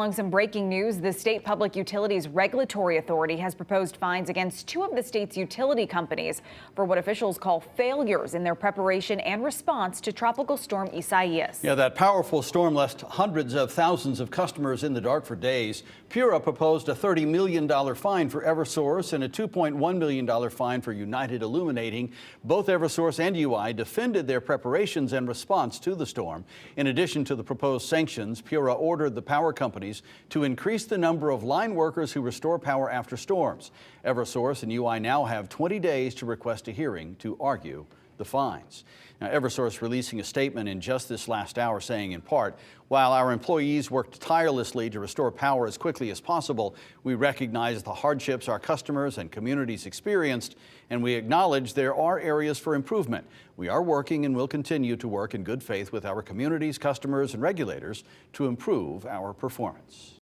Some breaking news, the State Public Utilities Regulatory Authority has proposed fines against two of the state's utility companies for what officials call failures in their preparation and response to Tropical Storm Isaias. Yeah, that powerful storm left hundreds of thousands of customers in the dark for days. PURA proposed a $30 million fine for Eversource and a $2.1 million fine for United Illuminating. Both Eversource and UI defended their preparations and response to the storm. In addition to the proposed sanctions, PURA ordered the power companies to increase the number of line workers who restore power after storms. Eversource and UI now have 20 days to request a hearing to argue the fines. Now, Eversource releasing a statement in just this last hour saying, in part, while our employees worked tirelessly to restore power as quickly as possible, we recognize the hardships our customers and communities experienced, and we acknowledge there are areas for improvement. We are working and will continue to work in good faith with our communities, customers, and regulators to improve our performance.